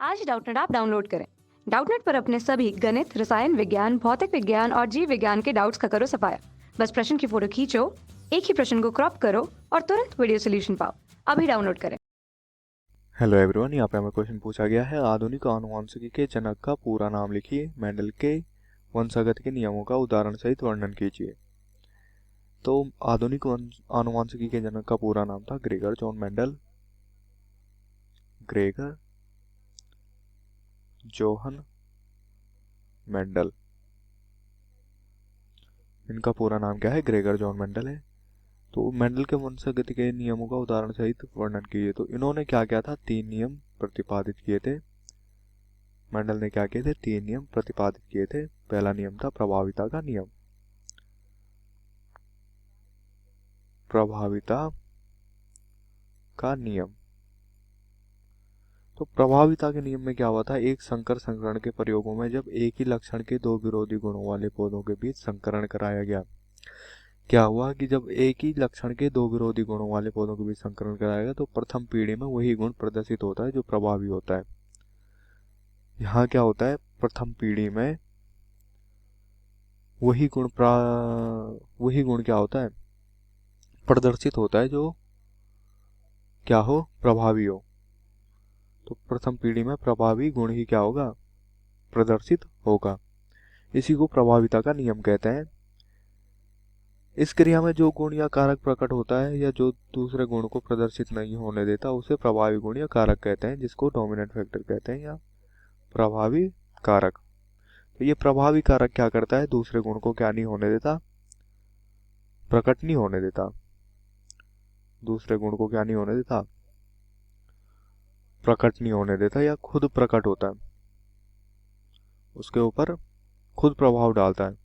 आज Doubtnut app download करें। Doubtnut पर अपने सभी गणित, रसायन विज्ञान, भौतिक विज्ञान और जीव विज्ञान के डाउट्स का करो सफाया। बस प्रश्न की फोटो खींचो, एक ही प्रश्न को क्रॉप करो और तुरंत वीडियो सोल्यूशन पाओ। अभी डाउनलोड करें। हेलो एवरीवन, यहाँ पे हमें क्वेश्चन पूछा गया है, आधुनिक आनुवंशिकी के जनक का पूरा नाम लिखिए। मेंडल के वंशागत के नियमों का उदाहरण सहित वर्णन कीजिए। तो आधुनिक आनुवंशिकी के जनक का पूरा नाम था Gregor John Mendel. Gregor Johan Mendel, इनका पूरा नाम क्या है? ग्रेगर जॉन मेंडल है। तो मेंडल के वंशागति के नियमों का उदाहरण सहित वर्णन कीजिए। तो इन्होंने क्या किया था? 3 नियम प्रतिपादित किए थे। मेंडल ने क्या किए थे? 3 नियम प्रतिपादित किए थे। पहला नियम था प्रभाविता का नियम। प्रभाविता का नियम। तो प्रभाविता के नियम में क्या हुआ था? एक संकर संकरण के प्रयोगों में जब एक ही लक्षण के 2 विरोधी गुणों वाले पौधों के बीच संकरण कराया गया, क्या हुआ कि जब एक ही लक्षण के 2 विरोधी गुणों वाले पौधों के बीच संकरण कराया गया तो प्रथम पीढ़ी में वही गुण प्रदर्शित होता है जो प्रभावी होता है। यहाँ क्या होता है? प्रथम पीढ़ी में वही गुण क्या होता है? प्रदर्शित होता है जो क्या हो? प्रभावी हो। तो प्रथम पीढ़ी में प्रभावी गुण ही क्या होगा? प्रदर्शित होगा। इसी को प्रभाविता का नियम कहते हैं। इस क्रिया में जो गुण या कारक प्रकट होता है या जो दूसरे गुण को प्रदर्शित नहीं होने देता उसे प्रभावी गुण या कारक कहते हैं, जिसको डोमिनेंट फैक्टर कहते हैं या प्रभावी कारक। तो ये प्रभावी कारक क्या करता है? दूसरे गुण को क्या नहीं होने देता? प्रकट नहीं होने देता। दूसरे गुण को क्या नहीं होने देता? प्रकट नहीं होने देता या खुद प्रकट होता है, उसके ऊपर खुद प्रभाव डालता है।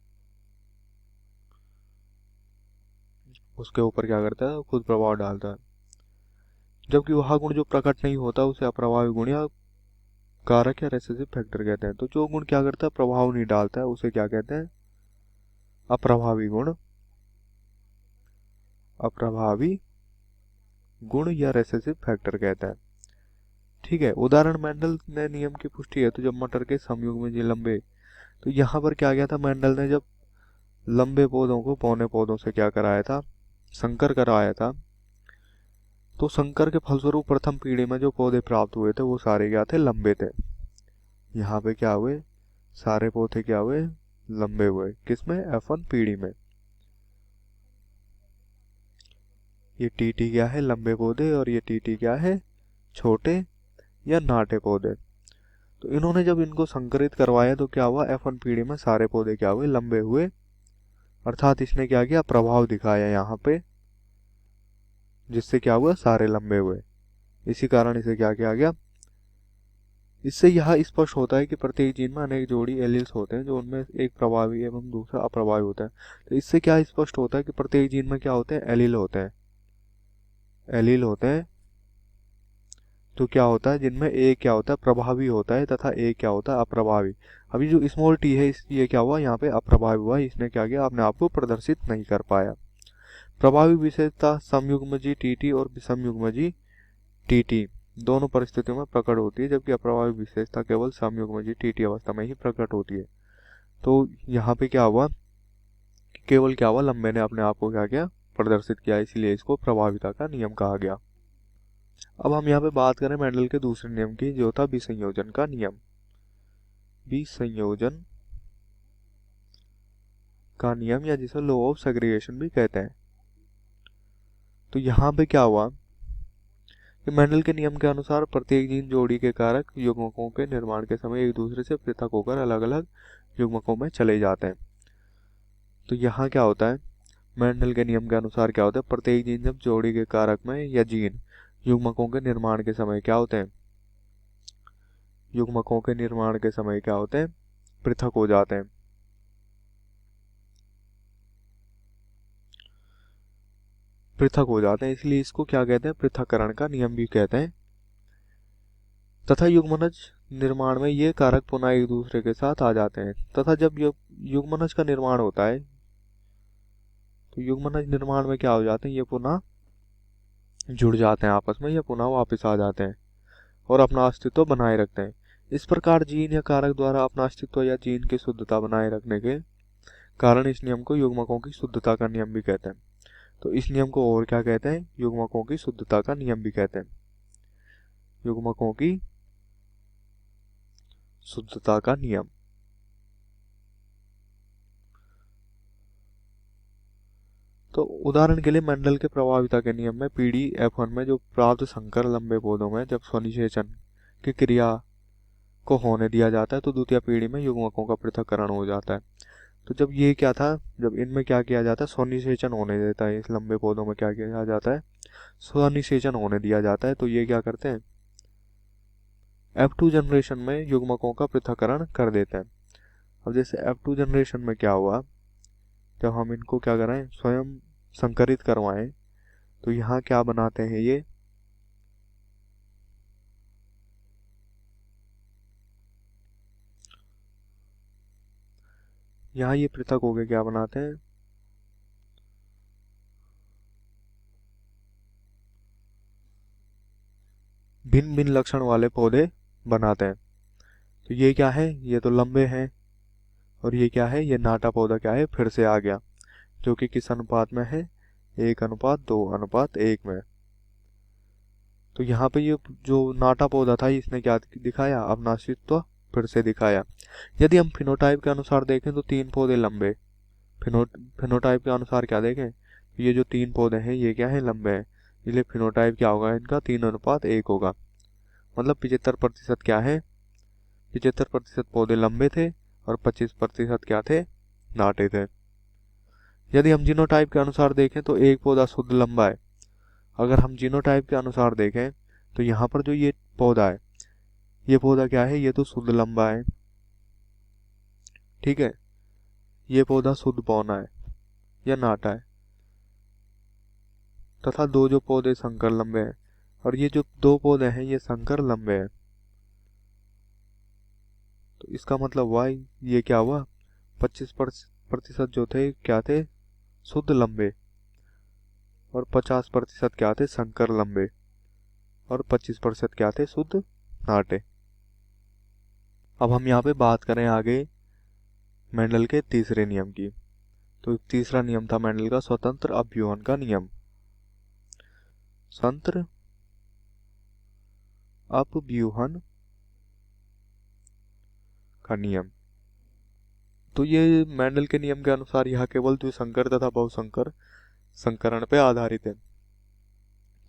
उसके ऊपर क्या करता है? खुद प्रभाव डालता है। जबकि वह गुण जो प्रकट नहीं होता उसे अप्रभावी गुण या कारक या रेसेसिव फैक्टर कहते हैं। तो जो गुण क्या करता है? प्रभाव नहीं डालता है, उसे क्या कहते हैं? अप्रभावी गुण। अप्रभावी गुण या रेसेसिव फैक्टर कहते हैं। ठीक है। उदाहरण मेंडल ने नियम की पुष्टि है तो जब मटर के संयुग में जी लंबे, तो यहाँ पर क्या गया था? मेंडल ने जब लंबे पौधों को पौने पौधों से क्या कराया था? संकर कराया था। तो संकर के फलस्वरूप प्रथम पीढ़ी में जो पौधे प्राप्त हुए थे वो सारे क्या थे? लंबे थे। यहाँ पे क्या हुए? सारे पौधे क्या हुए? लंबे हुए। किसमें? F1 पीढ़ी में। ये TT क्या है? लंबे पौधे। और ये TT क्या है? छोटे या नाटे पौधे। तो इन्होंने जब इनको संकरित करवाया तो क्या हुआ? F1 पीढ़ी में सारे पौधे क्या हुए? लंबे हुए। अर्थात इसने क्या किया? प्रभाव दिखाया यहाँ पे, जिससे क्या हुआ? सारे लंबे हुए। इसी कारण इसे क्या किया गया? इससे यह स्पष्ट होता है कि प्रत्येक जीन में अनेक जोड़ी एलील्स होते हैं, जो उनमें एक प्रभावी एवं दूसरा अप्रभावी होता है। तो इससे क्या स्पष्ट होता है कि प्रत्येक जीन में क्या होते हैं? एलील होते हैं। एलील होते हैं। तो क्या होता है? जिनमें एक क्या होता है? प्रभावी होता है तथा एक क्या होता है? अप्रभावी। अभी जो स्मॉल टी है ये क्या हुआ? यहाँ पे अप्रभावी हुआ। इसने क्या किया? अपने आप को प्रदर्शित नहीं कर पाया। प्रभावी विशेषता समयुग्मजी टीटी और विषमयुग्मजी टीटी दोनों परिस्थितियों में प्रकट होती है, जबकि अप्रभावी विशेषता केवल समयुग्मजी टीटी अवस्था में ही प्रकट होती है। तो यहाँ पे क्या हुआ? केवल क्या हुआ? लंबे ने अपने आप को क्या किया? प्रदर्शित किया। इसीलिए इसको प्रभाविता का नियम कहा गया। अब हम यहाँ पे बात करें मेंडल के दूसरे नियम की, जो था विसंयोजन का नियम। विसंयोजन का नियम या जिसे लॉ ऑफ सेग्रीगेशन भी कहते हैं। तो यहाँ पे क्या हुआ कि मेंडल के नियम के अनुसार प्रत्येक जीन जोड़ी के कारक युग्मकों के निर्माण के समय एक दूसरे से पृथक होकर अलग अलग युग्मकों में चले जाते हैं। तो यहाँ क्या होता है? मेंडल के नियम के अनुसार क्या होता है? प्रत्येक जीन जब जोड़ी के कारक में या जीन युग्मकों के निर्माण के समय क्या होते हैं? युग्मकों के निर्माण के समय क्या होते हैं? पृथक हो जाते हैं। पृथक हो जाते हैं, इसलिए इसको क्या कहते हैं? पृथक्करण का नियम भी कहते हैं। तथा युग्मनज निर्माण में ये कारक पुनः एक दूसरे के साथ आ जाते हैं। तथा जब युग्मनज का निर्माण होता है तो युग्मनज निर्माण में क्या हो जाते हैं? ये पुनः जुड़ जाते हैं आपस में या पुनः वापस आ जाते हैं और अपना अस्तित्व बनाए रखते हैं। इस प्रकार जीन या कारक द्वारा अपना अस्तित्व या जीन की शुद्धता बनाए रखने के कारण इस नियम को युग्मकों की शुद्धता का नियम भी कहते हैं। तो इस नियम को और क्या कहते हैं? युग्मकों की शुद्धता का नियम भी कहते हैं। युग्मकों की शुद्धता का नियम। तो उदाहरण के लिए मेंडल के प्रभाविता के नियम में पीडी-F1 में जो प्राप्त संकर लंबे पौधों में जब स्वनिषेचन की क्रिया को होने दिया जाता है तो द्वितीय पीढ़ी में युग्मकों का पृथक्करण हो जाता है। तो जब ये क्या था, जब इनमें क्या किया जाता है, स्वनिषेचन होने देता है, इस लंबे पौधों में क्या किया जाता है, स्वनिषेचन होने दिया जाता है, तो ये क्या करते हैं, F2 जनरेशन में युग्मकों का पृथक्करण कर देते हैं। अब जैसे F2 जनरेशन में क्या हुआ, जब हम इनको क्या करें, स्वयं संकरित करवाएं, तो यहाँ क्या बनाते हैं, ये यहाँ ये पृथक हो गए क्या बनाते हैं, भिन्न भिन्न लक्षण वाले पौधे बनाते हैं। तो ये क्या है, ये तो लंबे हैं, और ये क्या है, ये नाटा पौधा क्या है, फिर से आ गया, जो कि किस अनुपात में है, 1:2:1 में। तो यहाँ पे ये जो नाटा पौधा था इसने क्या दिखाया, अपना अस्तित्व फिर से दिखाया। यदि हम फिनोटाइप के अनुसार देखें तो 3 पौधे लंबे, फिनोटाइप के अनुसार क्या देखें, ये जो 3 पौधे हैं ये क्या है, लंबे हैं, इसलिए फिनोटाइप क्या होगा इनका, 3:1 होगा। मतलब 75% क्या है, 75% पौधे लंबे थे और 25% क्या थे, नाटे थे। यदि हम जीनोटाइप के अनुसार देखें तो एक पौधा शुद्ध लंबा है। अगर हम जीनोटाइप के अनुसार देखें तो यहाँ पर जो ये पौधा है, ये पौधा क्या है, ये तो शुद्ध लंबा है, ठीक है, ये पौधा शुद्ध पौना है या नाटा है, तथा दो जो पौधे संकर लंबे हैं, और ये जो 2 पौधे हैं ये संकर लंबे हैं। तो इसका मतलब हुआ ये क्या हुआ, 25% जो थे क्या थे, शुद्ध लंबे, और 50% क्या थे, संकर लंबे, और 25% क्या थे, शुद्ध नाटे। अब हम यहाँ पे बात करें आगे मेंडल के तीसरे नियम की। तो तीसरा नियम था मेंडल का स्वतंत्र अपव्यूहन का नियम। स्वतंत्र अपव्यूहन का नियम। तो ये मेंडल के नियम के अनुसार यह केवल द्विसंकर तथा बहुसंकर संकरण पे आधारित है।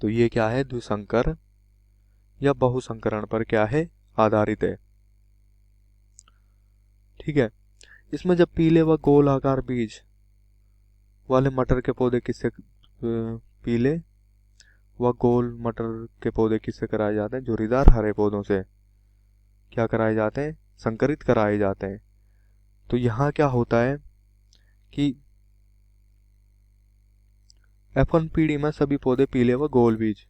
तो ये क्या है, द्विसंकर या बहुसंकरण पर क्या है, आधारित है, ठीक है। इसमें जब पीले व गोल आकार बीज वाले मटर के पौधे पीले व गोल मटर के पौधे किससे कराए जाते हैं, झुर्रीदार हरे पौधों से क्या कराए जाते हैं, संकरित कराए जाते हैं। तो यहाँ क्या होता है कि F1 पीढ़ी में सभी पौधे पीले व गोल बीज,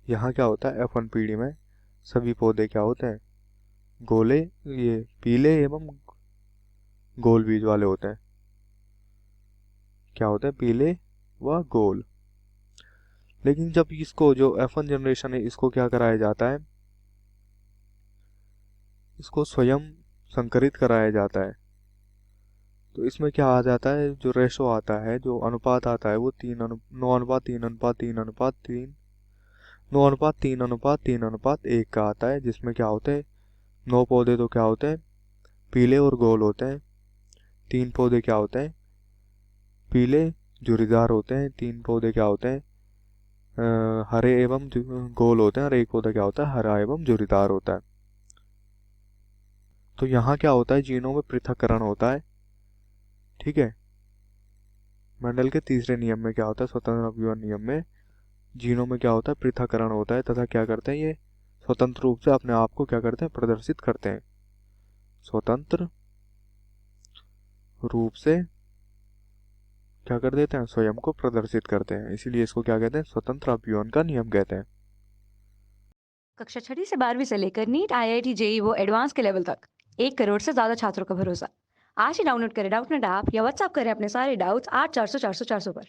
यहाँ क्या होता है, F1 पीढ़ी में सभी पौधे क्या होते हैं, गोले, ये पीले एवं गोल बीज वाले होते हैं, क्या होते हैं, पीले व गोल। लेकिन जब इसको जो F1 जनरेशन है इसको क्या कराया जाता है, इसको स्वयं संकरित कराया जाता है। तो इसमें क्या आ जाता है, जो रेशो आता है, जो अनुपात आता है, वो 9:3:3:3:3 9:3:3:1 का आता है, जिसमें क्या होते हैं, 9 पौधे तो क्या होते हैं, पीले और गोल होते हैं, 3 पौधे क्या होते हैं, पीले झुर्रीदार होते हैं, 3 पौधे क्या होते हैं, हरे एवं गोल होते हैं, और एक पौधा क्या होता है, हरा एवं झुर्रीदार होता है। तो यहाँ क्या होता है, जीनों में पृथक्करण होता है, ठीक है। मेंडल के तीसरे नियम में क्या होता है, स्वतंत्र अपव्यूहन नियम में जीनों में क्या होता है, पृथक्करण होता है, तथा क्या करते हैं, ये स्वतंत्र रूप से अपने आप को क्या करते हैं, प्रदर्शित करते हैं, स्वतंत्र रूप से क्या कर देते हैं, स्वयं को प्रदर्शित करते हैं, इसीलिए इसको क्या कहते हैं, स्वतंत्र अपव्यूहन का नियम कहते हैं। कक्षा 6वीं से 12वीं से लेकर नीट, IIT, JEE वो एडवांस के लेवल तक 1 करोड़ से ज्यादा छात्रों का भरोसा। आज ही डाउनलोड करें डाउटनेट ऐप या व्हाट्सएप करें अपने सारे डाउट्स 8400 400 400 पर।